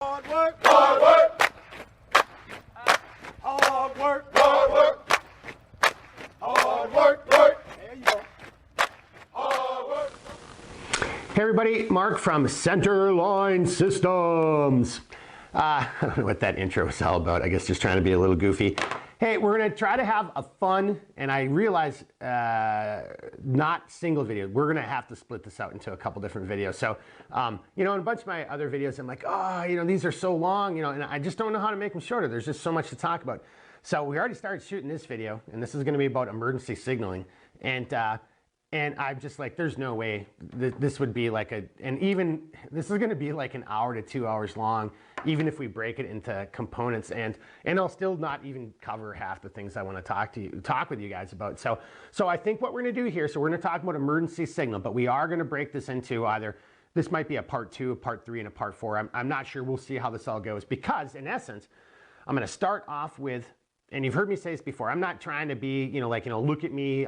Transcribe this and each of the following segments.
Hard work, hard work, hard work, hard work, hard work, work. There you go. Hard work. Hey everybody, Mark from Centerline Systems. I don't know what that intro was all about. I guess just trying to be a little goofy. Hey, we're going to try to have a fun, and I realize not single video. We're going to have to split this out into a couple different videos. So, in a bunch of my other videos, I'm like, oh, these are so long, and I just don't know how to make them shorter. There's just so much to talk about. So we already started shooting this video, and this is going to be about emergency signaling. And I'm just like, there's no way this would be like this is going to be like an hour to 2 hours long, even if we break it into components, and I'll still not even cover half the things I want to talk with you guys about. So I think what we're going to do here, so we're going to talk about emergency signal, but we are going to break this into either, this might be a part 2, a part 3, and a part 4. I'm not sure. We'll see how this all goes, because in essence, I'm going to start off with, and you've heard me say this before, I'm not trying to be, look at me,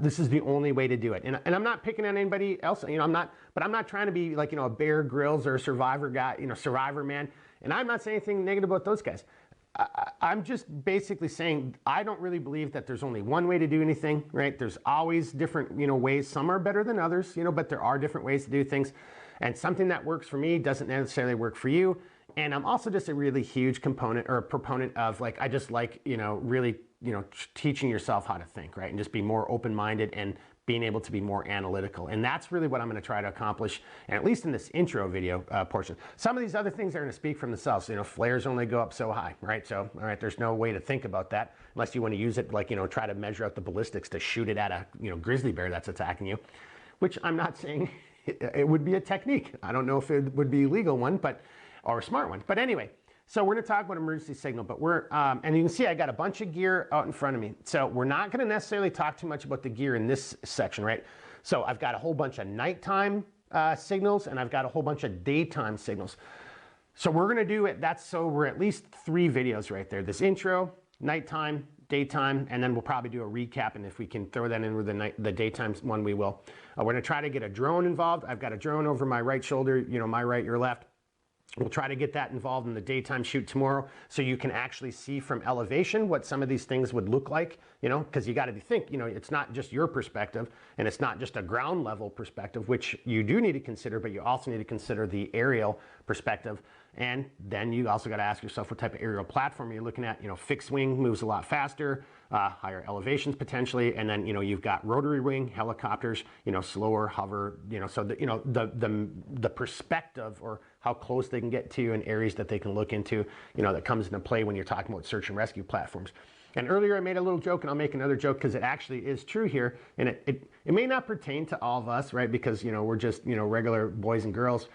this is the only way to do it. And I'm not picking on anybody else, I'm not trying to be like, a Bear Grylls or a Survivor guy, Survivor man. And I'm not saying anything negative about those guys. I'm just basically saying, I don't really believe that there's only one way to do anything, right? There's always different, ways. Some are better than others, but there are different ways to do things. And something that works for me doesn't necessarily work for you. And I'm also just a really huge component or a proponent of, like, I just like, really, teaching yourself how to think, right? And just be more open-minded and being able to be more analytical. And that's really what I'm going to try to accomplish, and at least in this intro video portion. Some of these other things are going to speak for themselves. Flares only go up so high, right? So, all right, there's no way to think about that unless you want to use it, like, try to measure out the ballistics to shoot it at a, grizzly bear that's attacking you, which I'm not saying it would be a technique. I don't know if it would be a legal one, or a smart one. But anyway, so we're going to talk about emergency signal, but and you can see I got a bunch of gear out in front of me. So we're not going to necessarily talk too much about the gear in this section, right? So I've got a whole bunch of nighttime signals, and I've got a whole bunch of daytime signals. So we're going to do it, so we're at least 3 videos right there. This intro, nighttime, daytime, and then we'll probably do a recap, and if we can throw that in with the daytime one, we will. We're going to try to get a drone involved. I've got a drone over my right shoulder, my right, your left. We'll try to get that involved in the daytime shoot tomorrow, so you can actually see from elevation what some of these things would look like, because you got to think, it's not just your perspective, and it's not just a ground level perspective, which you do need to consider, but you also need to consider the aerial perspective. And then you also got to ask yourself what type of aerial platform you're looking at. Fixed wing moves a lot faster, higher elevations potentially, and then you've got rotary wing, helicopters, slower, hover, so the perspective, or how close they can get to you, and areas that they can look into, that comes into play when you're talking about search and rescue platforms. And earlier I made a little joke, and I'll make another joke because it actually is true here, and it may not pertain to all of us, right? Because we're just regular boys and girls.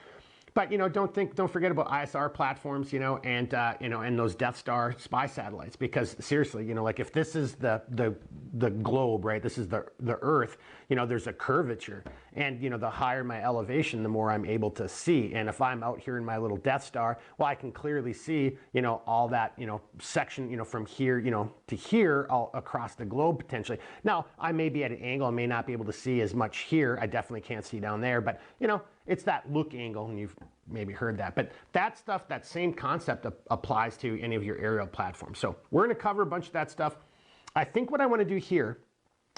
But don't forget about ISR platforms, and those Death Star spy satellites. Because seriously, like, if this is the globe, right? This is the Earth. There's a curvature, and the higher my elevation, the more I'm able to see. And if I'm out here in my little Death Star, well, I can clearly see all that section from here to here, all across the globe potentially. Now I may be at an angle, I may not be able to see as much here. I definitely can't see down there, but it's that look angle, and you've maybe heard that. But that stuff, that same concept applies to any of your aerial platforms. So we're going to cover a bunch of that stuff. I think what I want to do here,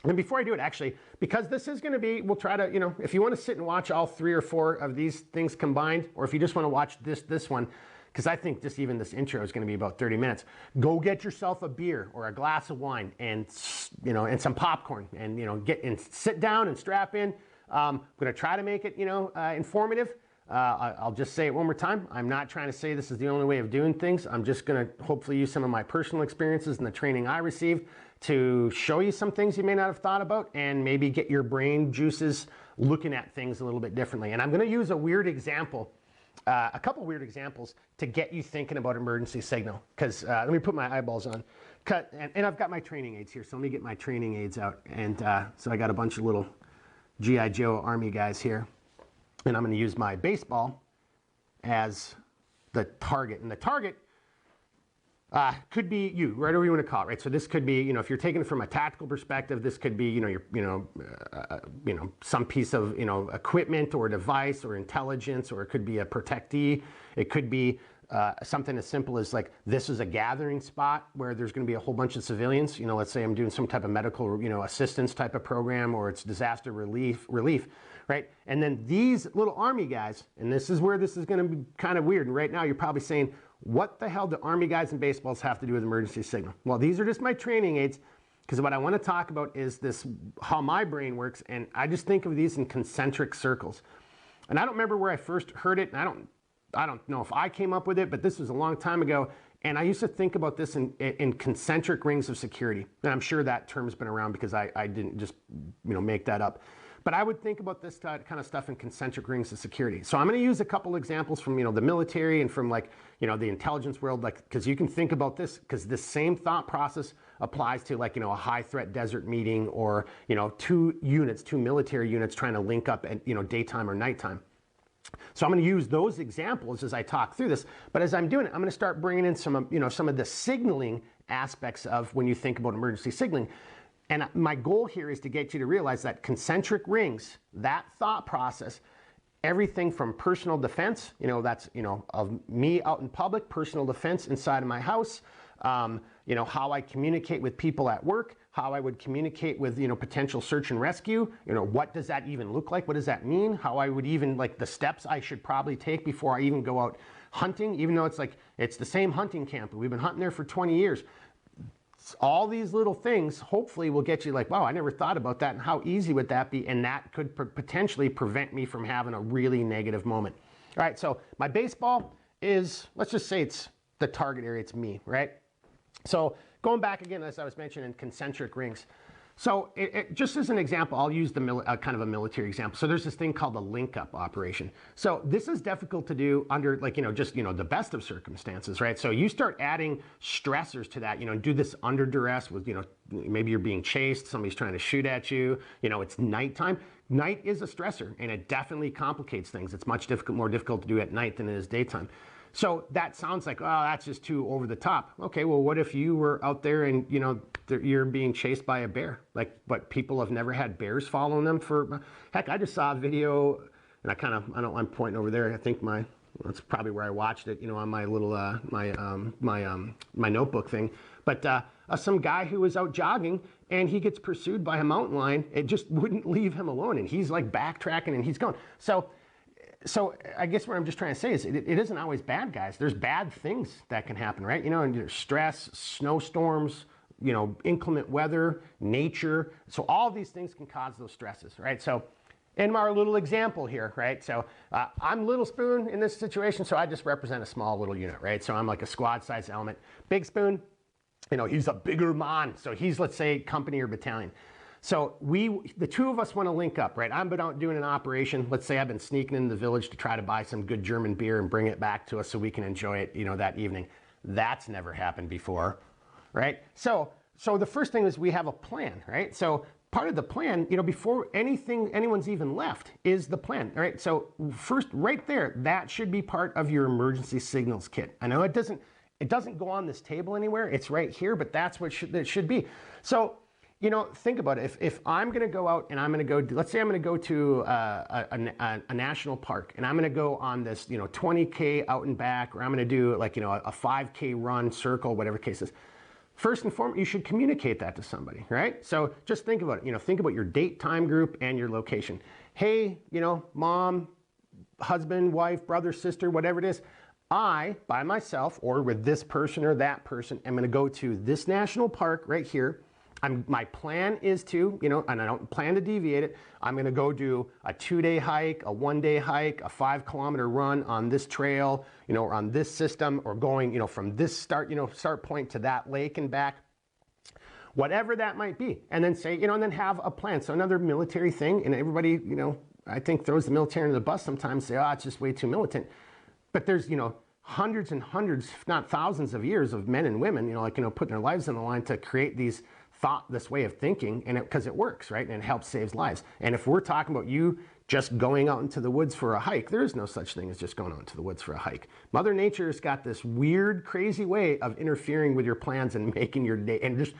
and before I do it, actually, because this is going to be, we'll try to, if you want to sit and watch all 3 or 4 of these things combined, or if you just want to watch this one, because I think just even this intro is going to be about 30 minutes. Go get yourself a beer or a glass of wine, and and some popcorn, and get and sit down and strap in. I'm going to try to make it informative. I'll just say it one more time. I'm not trying to say this is the only way of doing things. I'm just going to hopefully use some of my personal experiences and the training I received to show you some things you may not have thought about, and maybe get your brain juices looking at things a little bit differently. And I'm going to use a weird example, a couple weird examples, to get you thinking about emergency signal. Because let me put my eyeballs on. And I've got my training aids here, so let me get my training aids out. And so I got a bunch of little G.I. Joe Army guys here. And I'm going to use my baseball as the target. And the target could be you, whatever you want to call it, right? So this could be, if you're taking it from a tactical perspective, this could be, some piece of, equipment or device or intelligence, or it could be a protectee. It could be, something as simple as like, this is a gathering spot where there's going to be a whole bunch of civilians. You know, let's say I'm doing some type of medical, you know, assistance type of program, or it's disaster relief, right? And then these little Army guys, and this is where this is going to be kind of weird. And right now you're probably saying, what the hell do Army guys and baseballs have to do with emergency signal? Well, these are just my training aids, because what I want to talk about is this, how my brain works. And I just think of these in concentric circles. And I don't remember where I first heard it, and I don't know if I came up with it, but this was a long time ago. And I used to think about this in concentric rings of security. And I'm sure that term's been around because I didn't just, you know, make that up. But I would think about this kind of stuff in concentric rings of security. So I'm going to use a couple examples from, you know, the military and from, like, you know, the intelligence world, like, because you can think about this, because this same thought process applies to, like, you know, a high threat desert meeting, or, you know, two military units trying to link up at, you know, daytime or nighttime. So I'm going to use those examples as I talk through this. But as I'm doing it, I'm going to start bringing in some, you know, some of the signaling aspects of when you think about emergency signaling. And my goal here is to get you to realize that concentric rings, that thought process, everything from personal defense, you know, that's, you know, of me out in public, personal defense inside of my house, you know, how I communicate with people at work, how I would communicate with, you know, potential search and rescue, you know, what does that even look like? What does that mean? How I would even, like, the steps I should probably take before I even go out hunting, even though it's like, it's the same hunting camp, we've been hunting there for 20 years. All these little things hopefully will get you like, wow, I never thought about that, and how easy would that be? And that could potentially prevent me from having a really negative moment. All right, so my baseball is, let's just say it's the target area, it's me, right? So going back again, as I was mentioning, concentric rings. So just as an example, I'll use the kind of a military example. So there's this thing called the link-up operation. So this is difficult to do under, like, you know, just, you know, the best of circumstances, right? So you start adding stressors to that, you know, do this under duress with, you know, maybe you're being chased, somebody's trying to shoot at you, you know, it's nighttime. Night is a stressor, and it definitely complicates things. It's much more difficult to do at night than it is daytime. So that sounds like, oh, that's just too over the top. Okay, well, what if you were out there and, you know, you're being chased by a bear? Like, but people have never had bears following them for, heck, I just saw a video, and I'm pointing over there. I think that's probably where I watched it, you know, on my little, my notebook thing. But some guy who was out jogging, and he gets pursued by a mountain lion. It just wouldn't leave him alone, and he's like backtracking, and he's going. So I guess what I'm just trying to say is it isn't always bad guys. There's bad things that can happen, right? You know, and there's stress, snowstorms, you know, inclement weather, nature. So all of these things can cause those stresses, right? So in our little example here, right? So I'm Little Spoon in this situation, so I just represent a small little unit, right? So I'm like a squad size element. Big Spoon, you know, he's a bigger man. So he's, let's say, company or battalion. So the two of us want to link up, right? I've been out doing an operation. Let's say I've been sneaking in the village to try to buy some good German beer and bring it back to us so we can enjoy it, you know, that evening. That's never happened before, right? So the first thing is we have a plan, right? So part of the plan, you know, before anyone's even left, is the plan, right? So first, right there, that should be part of your emergency signals kit. I know it doesn't go on this table anywhere. It's right here, but that's what it should be. So, you know, think about it. If I'm going to go out and I'm going to go, let's say I'm going to go to a national park, and I'm going to go on this, you know, 20K out and back, or I'm going to do, like, you know, a 5K run, circle, whatever the case is. First and foremost, you should communicate that to somebody, right? So just think about it. You know, think about your date, time group, and your location. Hey, you know, mom, husband, wife, brother, sister, whatever it is, I, by myself or with this person or that person, am going to go to this national park right here. My plan is to, you know, and I don't plan to deviate it, I'm going to go do a 2-day hike, a 1-day hike, a 5-kilometer run on this trail, you know, or on this system, or going, you know, from this start point to that lake and back, whatever that might be. And then say, you know, and then have a plan. So another military thing, and everybody, you know, I think throws the military under the bus sometimes, say, oh, it's just way too militant. But there's, you know, hundreds and hundreds, if not thousands of years of men and women, you know, like, you know, putting their lives on the line to create this way of thinking, and because it works, right? And it helps save lives. And if we're talking about you just going out into the woods for a hike, there is no such thing as just going out into the woods for a hike. Mother Nature's got this weird, crazy way of interfering with your plans and making your day, and just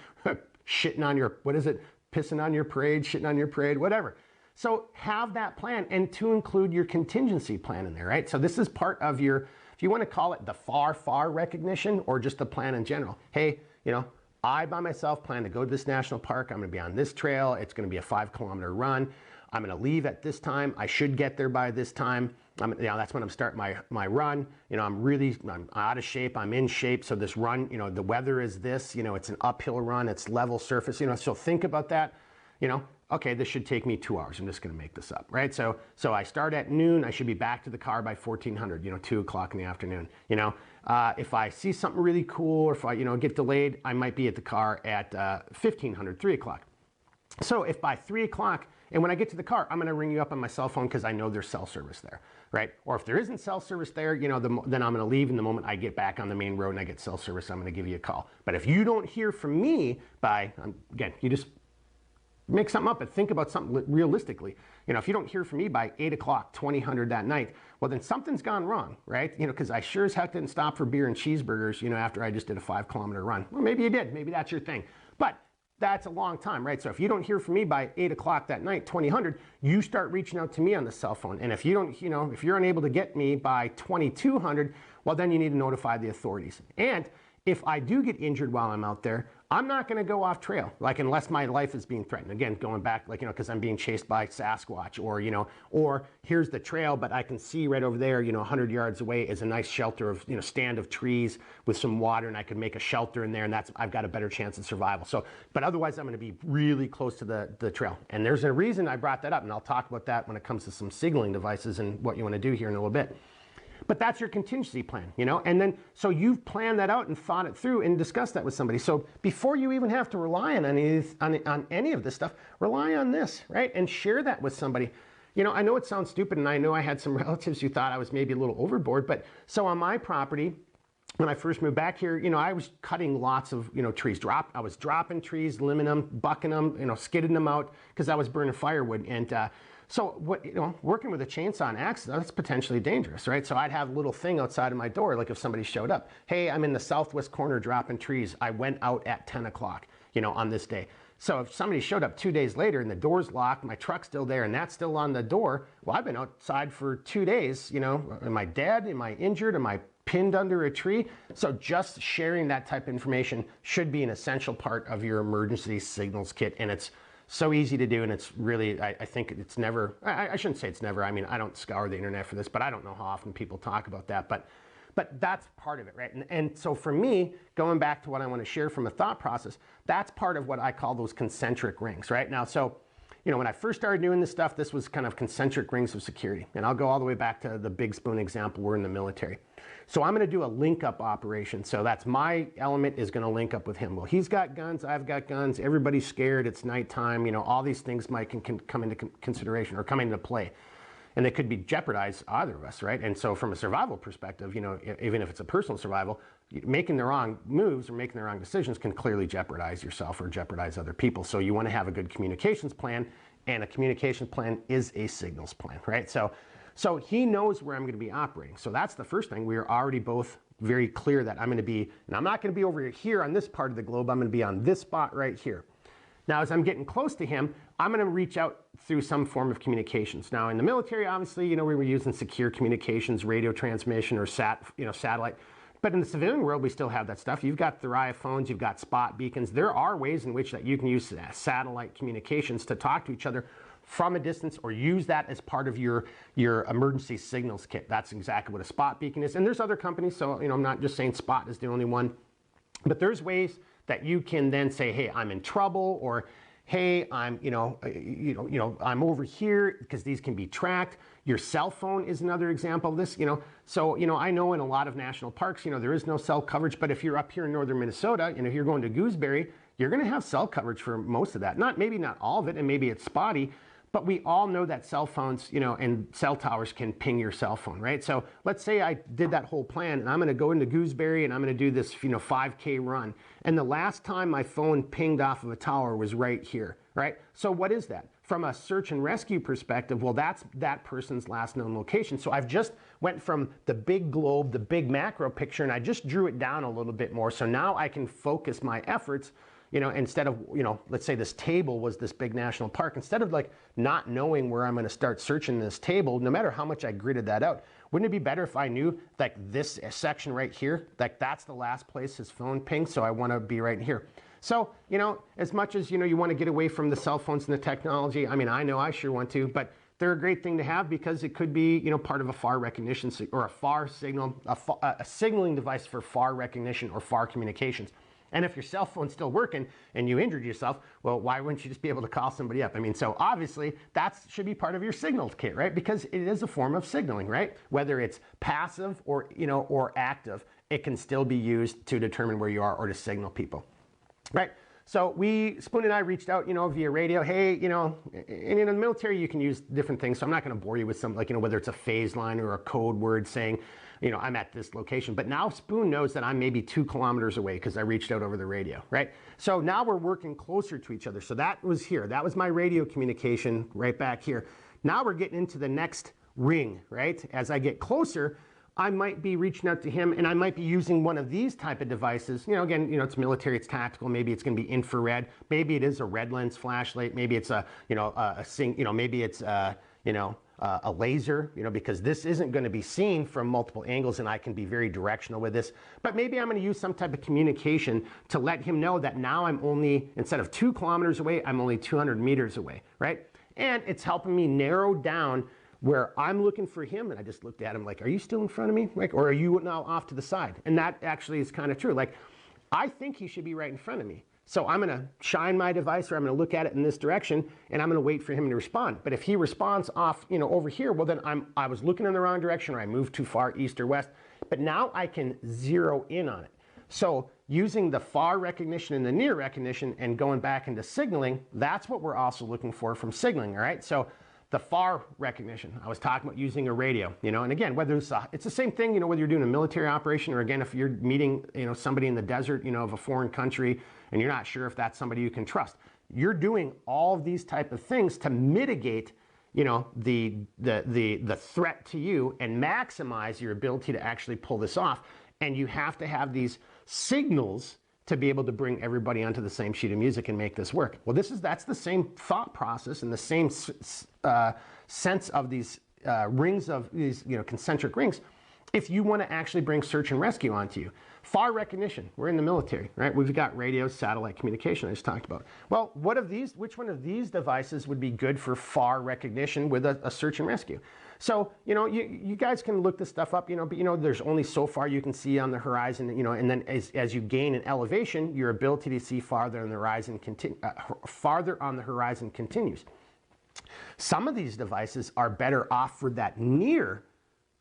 shitting on your, what is it? Pissing on your parade, shitting on your parade, whatever. So have that plan, and to include your contingency plan in there, right? So this is part of your if you want to call it the far recognition or just the plan in general. Hey, I by myself plan to go to this national park. I'm going to be on this trail. It's going to be a 5-kilometer run. I'm going to leave at this time. I should get there by this time. That's when I'm starting my run. I'm out of shape. I'm in shape. So this run, the weather is this. It's an uphill run. It's level surface. So think about that. Okay, this should take me 2 hours. I'm just going to make this up, right? So I start at noon. I should be back to the car by 1400. 2 o'clock in the afternoon. If I see something really cool, or if I get delayed, I might be at the car at 1500, 3 o'clock. So if by 3 o'clock, and when I get to the car, I'm going to ring you up on my cell phone because I know there's cell service there, right? Or if there isn't cell service there, then I'm going to leave, and the moment I get back on the main road and I get cell service, I'm going to give you a call. But if you don't hear from me by, again, you just make something up and think about something realistically. If you don't hear from me by 8 o'clock, 2000 that night, well, then something's gone wrong, right? Because I sure as heck didn't stop for beer and cheeseburgers, after I just did a 5-kilometer run. Well, maybe you did. Maybe that's your thing. But that's a long time, right? So if you don't hear from me by 8 o'clock that night, 2000, you start reaching out to me on the cell phone. And if you don't, if you're unable to get me by 2200, well, then you need to notify the authorities. And if I do get injured while I'm out there, I'm not going to go off trail, unless my life is being threatened. Again, going back, because I'm being chased by Sasquatch, or here's the trail, but I can see right over there, 100 yards away is a nice shelter of, stand of trees with some water, and I could make a shelter in there, and I've got a better chance of survival. So, but otherwise, I'm going to be really close to the trail. And there's a reason I brought that up, and I'll talk about that when it comes to some signaling devices and what you want to do here in a little bit. But that's your contingency plan, and then so you've planned that out and thought it through and discussed that with somebody. So before you even have to rely on any of this stuff, rely on this, right? And share that with somebody. I know it sounds stupid, and I know I had some relatives who thought I was maybe a little overboard, but so on my property, when I first moved back here, I was cutting lots of, trees. I was dropping trees, limbing them, bucking them, skidding them out because I was burning firewood. And so working with a chainsaw and axe, that's potentially dangerous, right? So I'd have a little thing outside of my door, like if somebody showed up, hey, I'm in the southwest corner dropping trees. I went out at 10 o'clock, on this day. So if somebody showed up 2 days later and the door's locked, my truck's still there, and that's still on the door, well, I've been outside for 2 days, am I dead? Am I injured? Am I pinned under a tree? So just sharing that type of information should be an essential part of your emergency signals kit, and it's so easy to do, and it's really, I think it's never, I shouldn't say it's never, I mean, I don't scour the internet for this, but I don't know how often people talk about that, but that's part of it, right? And so for me, going back to what I want to share from a thought process, that's part of what I call those concentric rings, right? Now, so, when I first started doing this stuff, this was kind of concentric rings of security. And I'll go all the way back to the Big Spoon example. We're in the military. So I'm going to do a link up operation. So that's my element is going to link up with him. Well, he's got guns. I've got guns. Everybody's scared. It's nighttime. All these things might can come into consideration or come into play. And they could be jeopardize either of us, right? And so from a survival perspective, even if it's a personal survival, making the wrong moves or making the wrong decisions can clearly jeopardize yourself or jeopardize other people. So you want to have a good communications plan, and a communication plan is a signals plan, right? So he knows where I'm going to be operating. So that's the first thing. We are already both very clear that I'm going to be, and I'm not going to be over here on this part of the globe. I'm going to be on this spot right here. Now, as I'm getting close to him, I'm going to reach out through some form of communications. Now, in the military, obviously, we were using secure communications, radio transmission, or satellite. But in the civilian world, we still have that stuff. You've got Thuraya phones, you've got spot beacons. There are ways in which that you can use satellite communications to talk to each other from a distance, or use that as part of your emergency signals kit. That's exactly what a spot beacon is. And there's other companies, so I'm not just saying Spot is the only one. But there's ways that you can then say, hey, I'm in trouble, or hey, I'm I'm over here, because these can be tracked. Your cell phone is another example of this. So I know in a lot of national parks, there is no cell coverage. But if you're up here in northern Minnesota, if you're going to Gooseberry, you're going to have cell coverage for most of that. Maybe not all of it, and maybe it's spotty. But we all know that cell phones, and cell towers can ping your cell phone, right? So let's say I did that whole plan, and I'm going to go into Gooseberry, and I'm going to do this, 5K run. And the last time my phone pinged off of a tower was right here, right? So what is that? From a search and rescue perspective, well, that's that person's last known location. So I've just went from the big globe, the big macro picture, and I just drew it down a little bit more. So now I can focus my efforts, instead of, let's say this table was this big national park. Instead of not knowing where I'm going to start searching this table, no matter how much I gridded that out, Wouldn't it be better if I knew like this section right here, like that's the last place his phone pings, so I want to be right here. So, you know, as much as, you know, you want to get away from the cell phones and the technology, I mean, I know I sure want to, but they're a great thing to have because it could be, you know, part of a FAR recognition or a FAR signal, a signaling device for FAR recognition or FAR communications. And if your cell phone's still working and you injured yourself, well, why wouldn't you just be able to call somebody up? I mean, so obviously that should be part of your signal kit, right? Because it is a form of signaling, right? Whether it's passive or, you know, or active, it can still be used to determine where you are or to signal people, right? So Spoon and I reached out, you know, via radio. Hey, you know, and in the military you can use different things. So I'm not going to bore you with some, like, you know, whether it's a phase line or a code word saying, you know, I'm at this location. But now Spoon knows that I'm maybe 2 kilometers away because I reached out over the radio, right? So now we're working closer to each other. So that was here. That was my radio communication right back here. Now we're getting into the next ring, right? As I get closer, I might be reaching out to him and I might be using one of these type of devices. You know, again, you know, it's military, it's tactical. Maybe it's going to be infrared. Maybe it is a red lens flashlight. Maybe it's a, you know, maybe it's, you know, a laser, you know, because this isn't going to be seen from multiple angles and I can be very directional with this. But maybe I'm going to use some type of communication to let him know that now I'm only, instead of 2 kilometers away, I'm only 200 meters away, right? And it's helping me narrow down where I'm looking for him, and I just looked at him like, are you still in front of me? Like, or are you now off to the side? And that actually is kind of true. Like, I think he should be right in front of me. So I'm gonna shine my device or I'm gonna look at it in this direction and I'm gonna wait for him to respond. But if he responds off, you know, over here, well then I was looking in the wrong direction or I moved too far east or west. But now I can zero in on it. So using the far recognition and the near recognition and going back into signaling, that's what we're also looking for from signaling, all right? So the far recognition, I was talking about using a radio, you know, and again, whether it's the same thing, you know, whether you're doing a military operation or again, if you're meeting, you know, somebody in the desert, you know, of a foreign country and you're not sure if that's somebody you can trust, you're doing all of these type of things to mitigate, you know, the threat to you and maximize your ability to actually pull this off. And you have to have these signals to be able to bring everybody onto the same sheet of music and make this work. Well, that's the same thought process and the same sense of these rings of these, you know, concentric rings. If you want to actually bring search and rescue onto you, far recognition. We're in the military, right? We've got radio, satellite communication I just talked about. Well, which one of these devices would be good for far recognition with a search and rescue? So, you know, you guys can look this stuff up, you know, but you know, there's only so far you can see on the horizon, you know, and then as you gain in elevation, your ability to see farther on the horizon continues. Some of these devices are better off for that near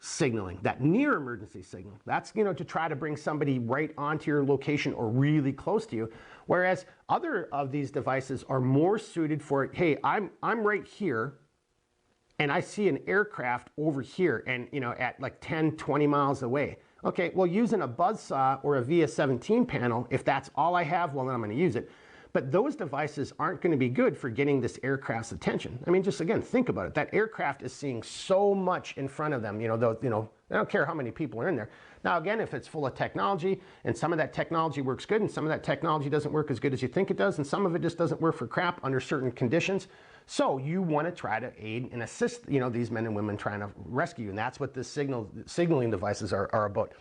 signaling, that near emergency signal. That's, you know, to try to bring somebody right onto your location or really close to you. Whereas other of these devices are more suited for, hey, I'm right here and I see an aircraft over here and, you know, at like 10, 20 miles away. Okay, well, using a buzzsaw or a VS-17 panel, if that's all I have, well, then I'm going to use it. But those devices aren't going to be good for getting this aircraft's attention. I mean, just again, think about it. That aircraft is seeing so much in front of them. You know, I don't care how many people are in there. Now, again, if it's full of technology and some of that technology works good and some of that technology doesn't work as good as you think it does and some of it just doesn't work for crap under certain conditions. So you want to try to aid and assist, you know, these men and women trying to rescue you. And that's what the signaling devices are about.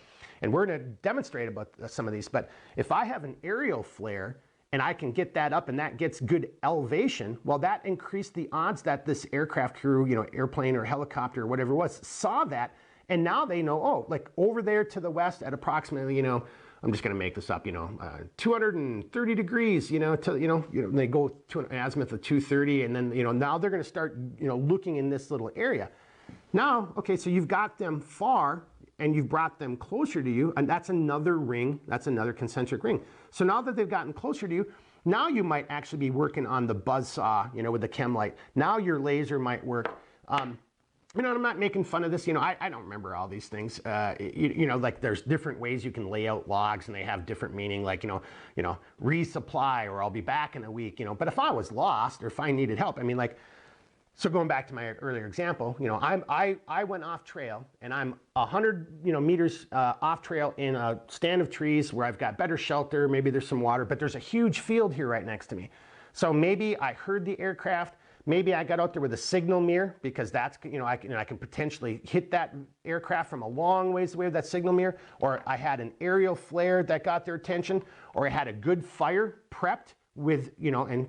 And we're going to demonstrate about some of these. But if I have an aerial flare and I can get that up and that gets good elevation, well, that increased the odds that this aircraft crew, you know, airplane or helicopter or whatever it was, saw that. And now they know, oh, like over there to the west at approximately, you know, I'm just going to make this up, you know, 230 degrees, you know, they go to an azimuth of 230 and then, you know, now they're going to start, you know, looking in this little area. Now, okay, so you've got them far and you've brought them closer to you, and that's another ring, that's another concentric ring. So now that they've gotten closer to you, now you might actually be working on the buzzsaw, you know, with the chem light. Now your laser might work. You know, I'm not making fun of this. You know, I don't remember all these things. You know, like there's different ways you can lay out logs and they have different meaning, like, you know, resupply or I'll be back in a week, you know. But if I was lost or if I needed help, I mean, like, so going back to my earlier example, you know, I went off trail and I'm 100, you know, meters off trail in a stand of trees where I've got better shelter. Maybe there's some water, but there's a huge field here right next to me. So maybe I heard the aircraft, Maybe I got out there with a signal mirror because that's, I can potentially hit that aircraft from a long ways away with that signal mirror, or I had an aerial flare that got their attention, or I had a good fire prepped with, and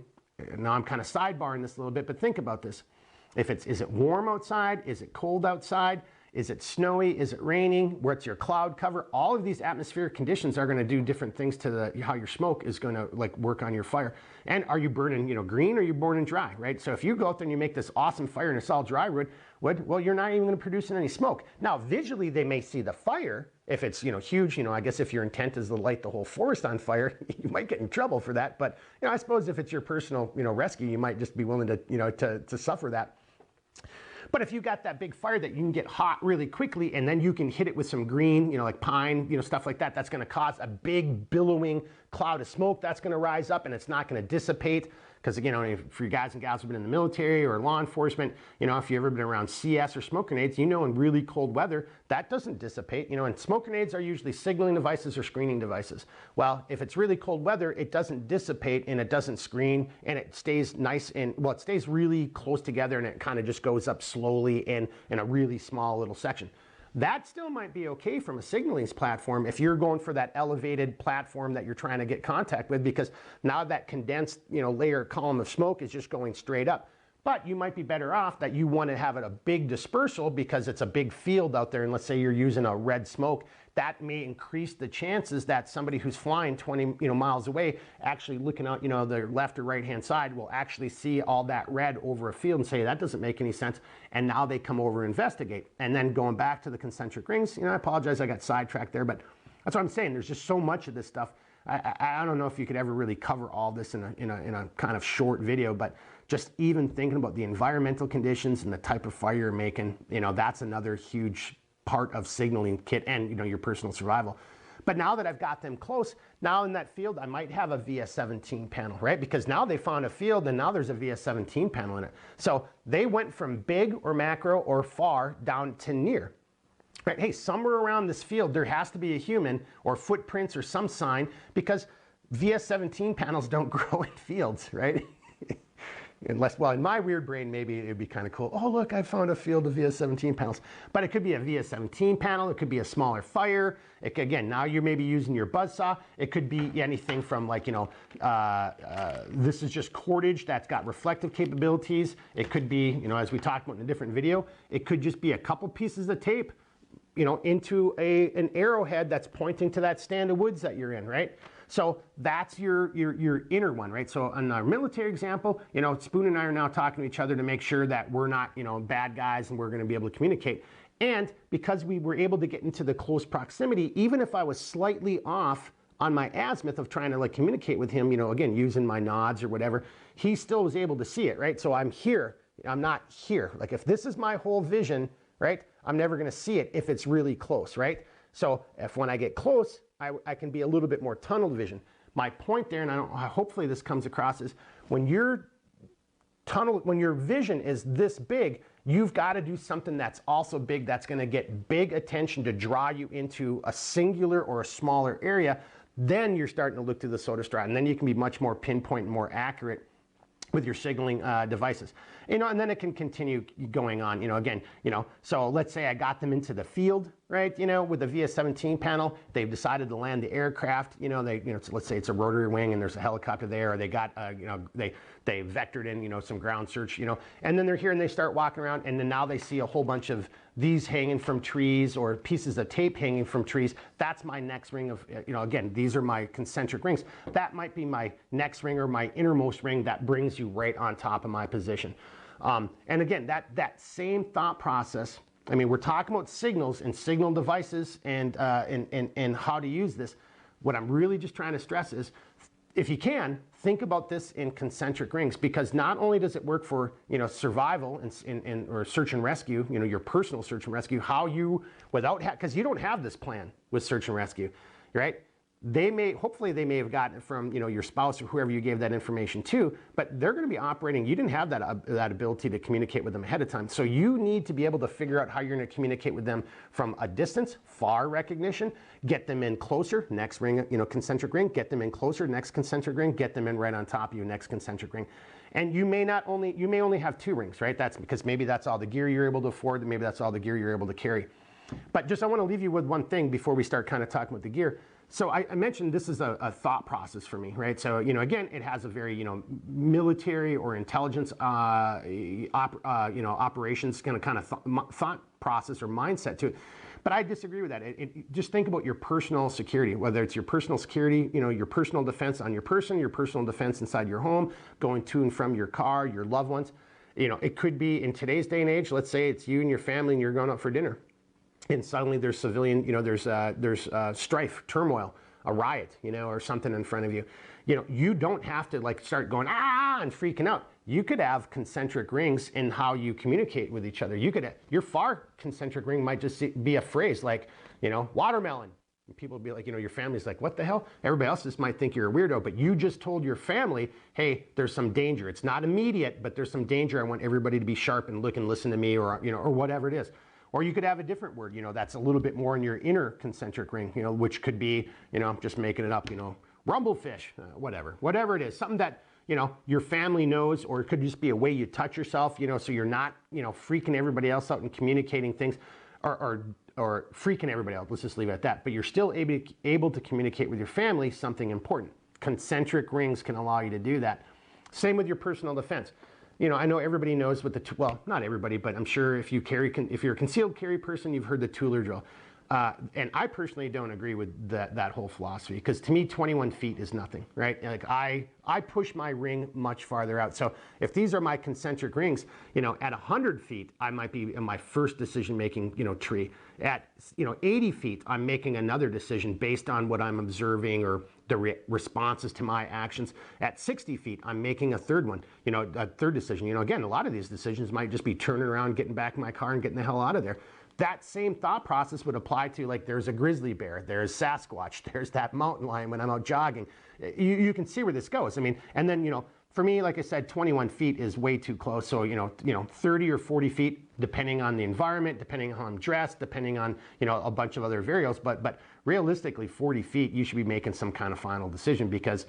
now I'm kind of sidebarring this a little bit, but think about this. Is it warm outside? Is it cold outside? Is it snowy? Is it raining? What's your cloud cover? All of these atmospheric conditions are going to do different things to how your smoke is going to work on your fire. And are you burning, green, or are you burning dry, right? So if you go out there and you make this awesome fire and it's all dry wood, well, you're not even going to produce any smoke. Now, visually, they may see the fire. If it's, huge, I guess if your intent is to light the whole forest on fire, you might get in trouble for that. But, I suppose if it's your personal, rescue, you might just be willing to, to suffer that. But if you got that big fire that you can get hot really quickly, and then you can hit it with some green, like pine, stuff like that, that's going to cause a big billowing cloud of smoke that's going to rise up, and it's not going to dissipate. Because again, for you guys and gals who've been in the military or law enforcement, if you've ever been around CS or smoke grenades, in really cold weather, that doesn't dissipate. And smoke grenades are usually signaling devices or screening devices. Well, if it's really cold weather, it doesn't dissipate and it doesn't screen, and it stays nice and, it stays really close together, and it kind of just goes up slowly in a really small little section. That still might be okay from a signaling platform if you're going for that elevated platform that you're trying to get contact with, because now that condensed, layer column of smoke is just going straight up. But you might be better off that you want to have it a big dispersal because it's a big field out there, and let's say you're using a red smoke. That may increase the chances that somebody who's flying 20 miles away, actually looking out the left or right hand side, will actually see all that red over a field and say that doesn't make any sense, and now they come over and investigate. And then going back to the concentric rings, I apologize, I got sidetracked there, but that's what I'm saying. There's just so much of this stuff. I don't know if you could ever really cover all this in a kind of short video, but just even thinking about the environmental conditions and the type of fire you're making, that's another huge part of signaling kit and your personal survival. But now that I've got them close, now in that field I might have a VS17 panel, right? Because now they found a field and now there's a VS17 panel in it. So they went from big or macro or far down to near. Right? Hey, somewhere around this field there has to be a human or footprints or some sign, because VS17 panels don't grow in fields, right? Unless, well, in my weird brain, maybe it'd be kind of cool. Oh, look, I found a field of VS17 panels. But it could be a VS17 panel. It could be a smaller fire. It could, again, now you're maybe using your buzzsaw. It could be anything from this is just cordage that's got reflective capabilities. It could be, as we talked about in a different video, it could just be a couple pieces of tape, into an arrowhead that's pointing to that stand of woods that you're in, right? So that's your inner one, right? So in our military example, Spoon and I are now talking to each other to make sure that we're not, bad guys, and we're going to be able to communicate. And because we were able to get into the close proximity, even if I was slightly off on my azimuth of trying to communicate with him, again, using my nods or whatever, he still was able to see it, right? So I'm here, I'm not here. Like if this is my whole vision, right, I'm never going to see it if it's really close, right? So if when I get close, I can be a little bit more tunnel vision. My point there, and hopefully this comes across, is when your vision is this big, you've got to do something that's also big, that's going to get big attention to draw you into a singular or a smaller area. Then you're starting to look through the SOTA and then you can be much more pinpoint and more accurate with your signaling devices, and then it can continue going on, again, so let's say I got them into the field, right, with the VS17 panel, they've decided to land the aircraft, let's say it's a rotary wing and there's a helicopter there, or they got, they vectored in, some ground search, and then they're here and they start walking around, and then now they see a whole bunch of these hanging from trees or pieces of tape hanging from trees. That's my next ring of, again, these are my concentric rings. That might be my next ring or my innermost ring that brings you right on top of my position. And again, that same thought process, I mean, we're talking about signals and signal devices and how to use this. What I'm really just trying to stress is, if you can, think about this in concentric rings, because not only does it work for survival and or search and rescue, your personal search and rescue, how you because you don't have this plan with search and rescue, right? hopefully they may have gotten it from, your spouse or whoever you gave that information to, but they're going to be operating, you didn't have that ability to communicate with them ahead of time. So you need to be able to figure out how you're going to communicate with them from a distance, far recognition, get them in closer, next ring, concentric ring, get them in closer, next concentric ring, get them in right on top of you, next concentric ring. And you may only have 2 rings, right? That's because maybe that's all the gear you're able to afford, and maybe that's all the gear you're able to carry. But I want to leave you with one thing before we start kind of talking about the gear. So I mentioned this is a thought process for me, right? So, again, it has a very, military or intelligence, operations kind of thought process or mindset to it. But I disagree with that. Just think about your personal security, whether it's your personal security, your personal defense on your person, your personal defense inside your home, going to and from your car, your loved ones. It could be in today's day and age, let's say it's you and your family and you're going out for dinner. And suddenly there's civilian, there's strife, turmoil, a riot, or something in front of you. You don't have to start going, and freaking out. You could have concentric rings in how you communicate with each other. Your far concentric ring might just be a phrase like, watermelon. And people will be like, your family's like, what the hell? Everybody else just might think you're a weirdo, but you just told your family, hey, there's some danger. It's not immediate, but there's some danger. I want everybody to be sharp and look and listen to me, or whatever it is. Or you could have a different word, that's a little bit more in your inner concentric ring, which could be, just making it up, rumblefish, whatever it is, something that, your family knows, or it could just be a way you touch yourself, so you're not, freaking everybody else out and communicating things or freaking everybody out. Let's just leave it at that. But you're still able to communicate with your family something important. Concentric rings can allow you to do that. Same with your personal defense. I know everybody knows what well, not everybody, but I'm sure if you're a concealed carry person, you've heard the Tooler drill. And I personally don't agree with that whole philosophy, because to me, 21 feet is nothing, right? Like I push my ring much farther out. So if these are my concentric rings, at 100 feet, I might be in my first decision-making, tree. At, 80 feet, I'm making another decision based on what I'm observing or the responses to my actions. At 60 feet, I'm making a third one, a third decision. Again, a lot of these decisions might just be turning around, getting back in my car and getting the hell out of there. That same thought process would apply to, like, there's a grizzly bear, there's Sasquatch, there's that mountain lion when I'm out jogging. You can see where this goes. I mean, and then, for me, like I said, 21 feet is way too close. So, 30 or 40 feet, depending on the environment, depending on how I'm dressed, depending on, a bunch of other variables. But realistically, 40 feet, you should be making some kind of final decision, because,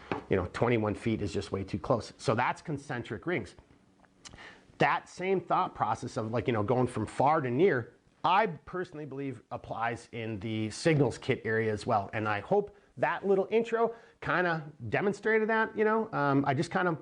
21 feet is just way too close. So that's concentric rings. That same thought process of, like, going from far to near, I personally believe applies in the signals kit area as well. And I hope that little intro kind of demonstrated that, I just kind of,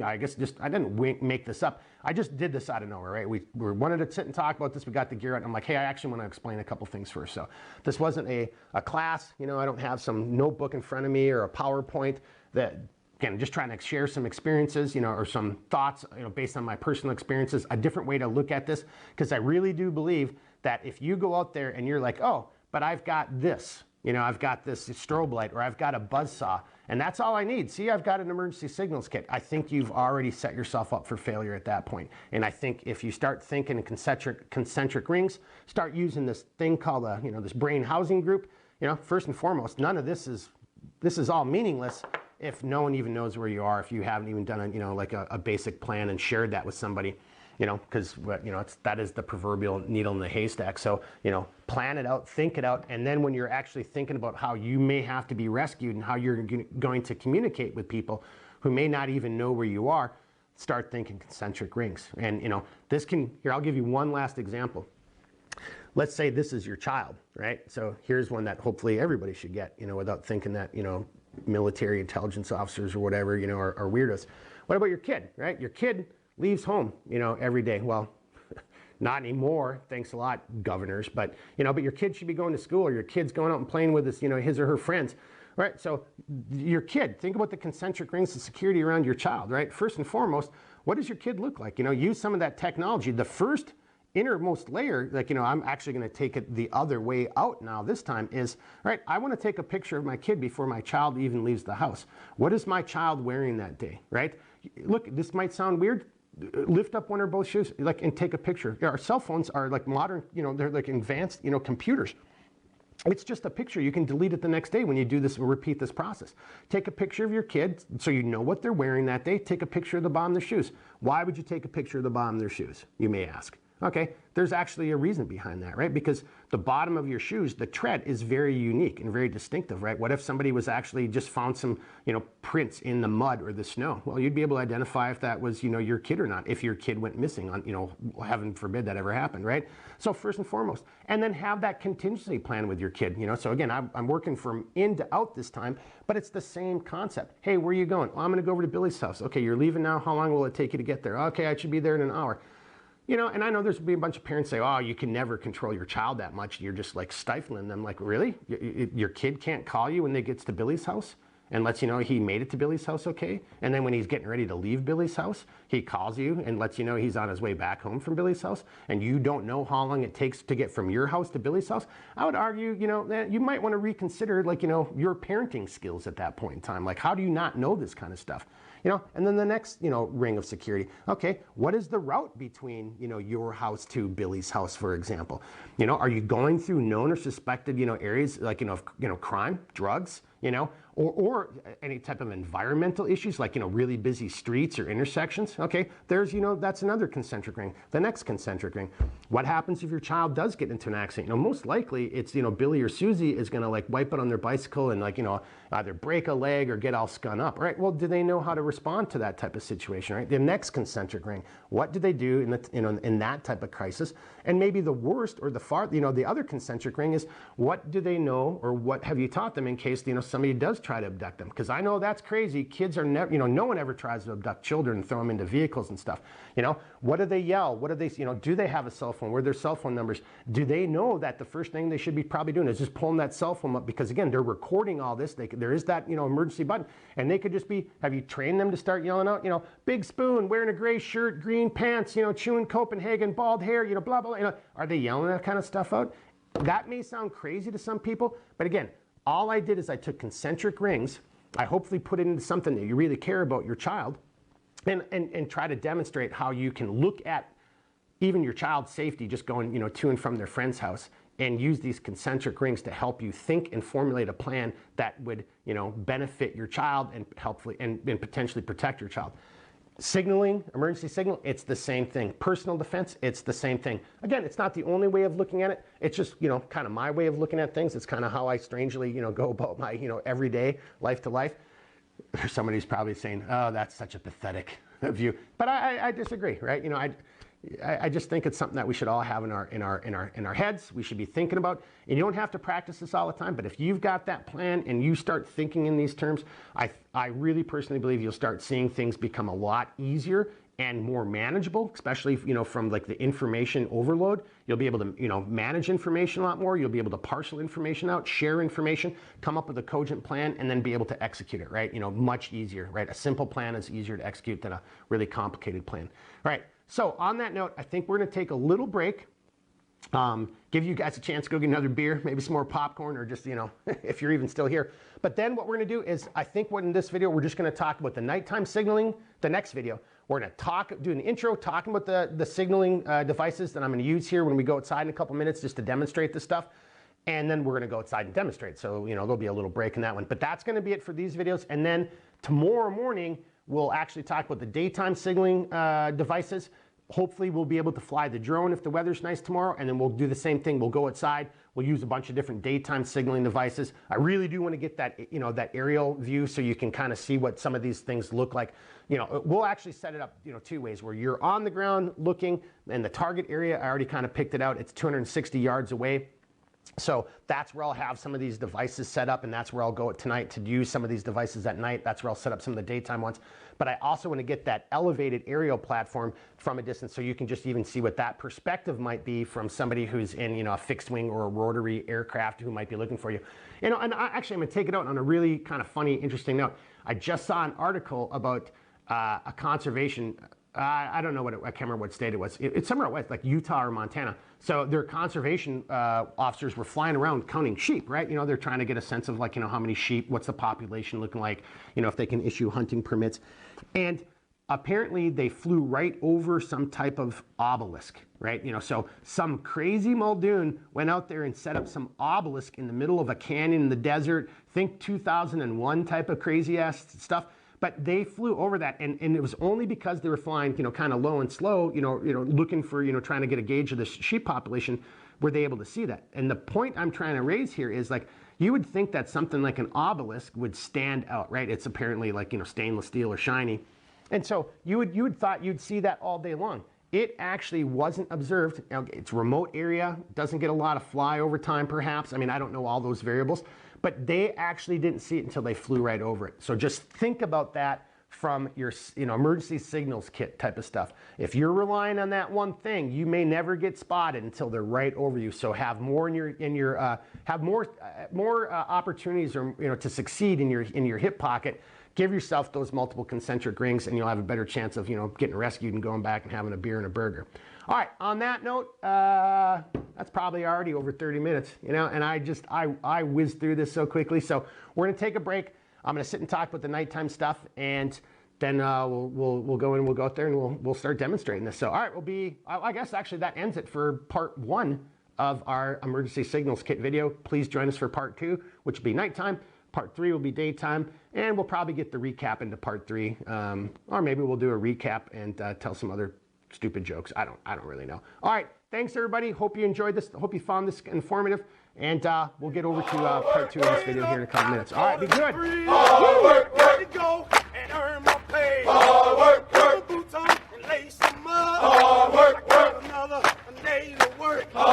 I didn't make this up. I just did this out of nowhere, right? We wanted to sit and talk about this. We got the gear out. I'm like, hey, I actually want to explain a couple things first. So this wasn't a class, I don't have some notebook in front of me or a PowerPoint that, again, just trying to share some experiences, or some thoughts, based on my personal experiences, a different way to look at this, because I really do believe that if you go out there and you're like, oh, but I've got this, I've got this strobe light, or I've got a buzzsaw, and that's all I need. See, I've got an emergency signals kit. I think you've already set yourself up for failure at that point. And I think if you start thinking in concentric rings, start using this thing called this brain housing group, first and foremost, none of this is all meaningless if no one even knows where you are, if you haven't even done a basic plan and shared that with somebody, because that is the proverbial needle in the haystack. So, plan it out, think it out, and then when you're actually thinking about how you may have to be rescued and how you're going to communicate with people who may not even know where you are, start thinking concentric rings. And, here, I'll give you one last example. Let's say this is your child, right? So here's one that hopefully everybody should get, without thinking that, military intelligence officers or whatever, are weirdos. What about your kid, right? Your kid leaves home, every day. Well, not anymore, thanks a lot, governors, but your kid should be going to school, or your kid's going out and playing with his or her friends, right? So your kid, think about the concentric rings of security around your child, right? First and foremost, what does your kid look like? Use some of that technology. The first innermost layer, I'm actually going to take it the other way out now this time, is, right, I want to take a picture of my kid before my child even leaves the house. What is my child wearing that day, right? Look, this might sound weird. Lift up one or both shoes, and take a picture. Our cell phones are like modern, they're like advanced, computers. It's just a picture. You can delete it the next day when you do this, repeat this process. Take a picture of your kid so you know what they're wearing that day. Take a picture of the bottom of their shoes. Why would you take a picture of the bottom of their shoes, you may ask? Okay, there's actually a reason behind that, right? Because the bottom of your shoes, the tread is very unique and very distinctive, right? What if somebody was actually just found some, prints in the mud or the snow? Well, you'd be able to identify if that was, your kid or not, if your kid went missing on, heaven forbid that ever happened, right? So first and foremost, and then have that contingency plan with your kid, So again, I'm working from in to out this time, but it's the same concept. Hey, where are you going? Well, I'm gonna go over to Billy's house. Okay, you're leaving now. How long will it take you to get there? Okay, I should be there in an hour. And I know there's be a bunch of parents say, oh, you can never control your child that much. You're just like stifling them. Like, really? Your kid can't call you when they gets to Billy's house and lets you know he made it to Billy's house okay? And then when he's getting ready to leave Billy's house, he calls you and lets you know he's on his way back home from Billy's house, and you don't know how long it takes to get from your house to Billy's house. I would argue, that you might want to reconsider, your parenting skills at that point in time. Like, how do you not know this kind of stuff? And then the next, ring of security. Okay, what is the route between, your house to Billy's house, for example? Are you going through known or suspected, areas like, crime, drugs, or any type of environmental issues like, really busy streets or intersections? Okay, there's, that's another concentric ring. The next concentric ring. What happens if your child does get into an accident? Most likely it's, Billy or Susie is gonna like wipe it on their bicycle and either break a leg or get all scun up, right? Well, do they know how to respond to that type of situation, right? The next concentric ring, what do they do in that type of crisis? And maybe the worst or the other concentric ring is, what do they know or what have you taught them in case, somebody does try to abduct them? Because I know that's crazy. Kids are never, no one ever tries to abduct children and throw them into vehicles and stuff. What do they yell? What do they, do they have a cell phone? Where are their cell phone numbers? Do they know that the first thing they should be probably doing is just pulling that cell phone up? Because again, they're recording all this. There is that, emergency button, and they could just be, have you trained them to start yelling out, big spoon, wearing a gray shirt, green pants, chewing Copenhagen, bald hair, blah, blah, blah. Are they yelling that kind of stuff out? That may sound crazy to some people, but again, all I did is I took concentric rings. I hopefully put it into something that you really care about your child, and try to demonstrate how you can look at even your child's safety just going, to and from their friend's house, and use these concentric rings to help you think and formulate a plan that would, benefit your child and helpfully and potentially protect your child. Signaling, emergency signal, it's the same thing. Personal defense, it's the same thing. Again, it's not the only way of looking at it. It's just, kind of my way of looking at things. It's kind of how I strangely, go about my, everyday life to life. Somebody's probably saying, oh, that's such a pathetic view. But I disagree, right? I just think it's something that we should all have in our heads. We should be thinking about. And you don't have to practice this all the time, but if you've got that plan and you start thinking in these terms, I really personally believe you'll start seeing things become a lot easier and more manageable, especially from like the information overload. You'll be able to manage information a lot more. You'll be able to parcel information out, share information, come up with a cogent plan, and then be able to execute it, right? Much easier, right? A simple plan is easier to execute than a really complicated plan. All right. So on that note, I think we're going to take a little break, give you guys a chance to go get another beer, maybe some more popcorn, or just, if you're even still here. But then what we're going to do is, I think in this video, we're just going to talk about the nighttime signaling. The next video, we're going to do an intro talking about the signaling devices that I'm going to use here when we go outside in a couple minutes just to demonstrate this stuff. And then we're going to go outside and demonstrate. So, there'll be a little break in that one. But that's going to be it for these videos. And then tomorrow morning, we'll actually talk about the daytime signaling devices. Hopefully we'll be able to fly the drone if the weather's nice tomorrow, and then we'll do the same thing. We'll go outside, we'll use a bunch of different daytime signaling devices. I really do want to get that, that aerial view so you can kind of see what some of these things look like. We'll actually set it up, two ways, where you're on the ground looking, and the target area, I already kind of picked it out. It's 260 yards away. So that's where I'll have some of these devices set up, and that's where I'll go tonight to use some of these devices at night. That's where I'll set up some of the daytime ones. But I also want to get that elevated aerial platform from a distance so you can just even see what that perspective might be from somebody who's in, a fixed wing or a rotary aircraft who might be looking for you. And I'm going to take it out on a really kind of funny, interesting note. I just saw an article about a conservation. I don't know I can't remember what state it was. It's somewhere west, like Utah or Montana. So their conservation officers were flying around counting sheep, right? They're trying to get a sense of how many sheep, what's the population looking like, if they can issue hunting permits. And apparently they flew right over some type of obelisk, right? So some crazy Muldoon went out there and set up some obelisk in the middle of a canyon in the desert. Think 2001 type of crazy ass stuff. But they flew over that, and it was only because they were flying, kind of low and slow, looking for, trying to get a gauge of the sheep population, were they able to see that. And the point I'm trying to raise here is, like, you would think that something like an obelisk would stand out, right? It's apparently like, stainless steel or shiny. And so you would thought you'd see that all day long. It actually wasn't observed. Now, it's a remote area, doesn't get a lot of flyover time perhaps. I mean, I don't know all those variables, but they actually didn't see it until they flew right over it. So just think about that from your emergency signals kit type of stuff. If you're relying on that one thing, you may never get spotted until they're right over you. So have more have more opportunities or to succeed in your hip pocket. Give yourself those multiple concentric rings, and you'll have a better chance of getting rescued and going back and having a beer and a burger. All right, on that note, that's probably already over 30 minutes, and I whizzed through this so quickly. So we're gonna take a break. I'm gonna sit and talk about the nighttime stuff, and then we'll go in, we'll go out there, and we'll start demonstrating this. So all right, I guess actually that ends it for part 1 of our emergency signals kit video. Please join us for part 2, which will be nighttime. Part 3 will be daytime, and we'll probably get the recap into part 3, or maybe we'll do a recap and tell some other stupid jokes. I don't really know. All right, thanks everybody. Hope you enjoyed this. Hope you found this informative, and we'll get over to part 2 of this video here in a couple minutes. All right, be good. Hard work, work to go and earn more.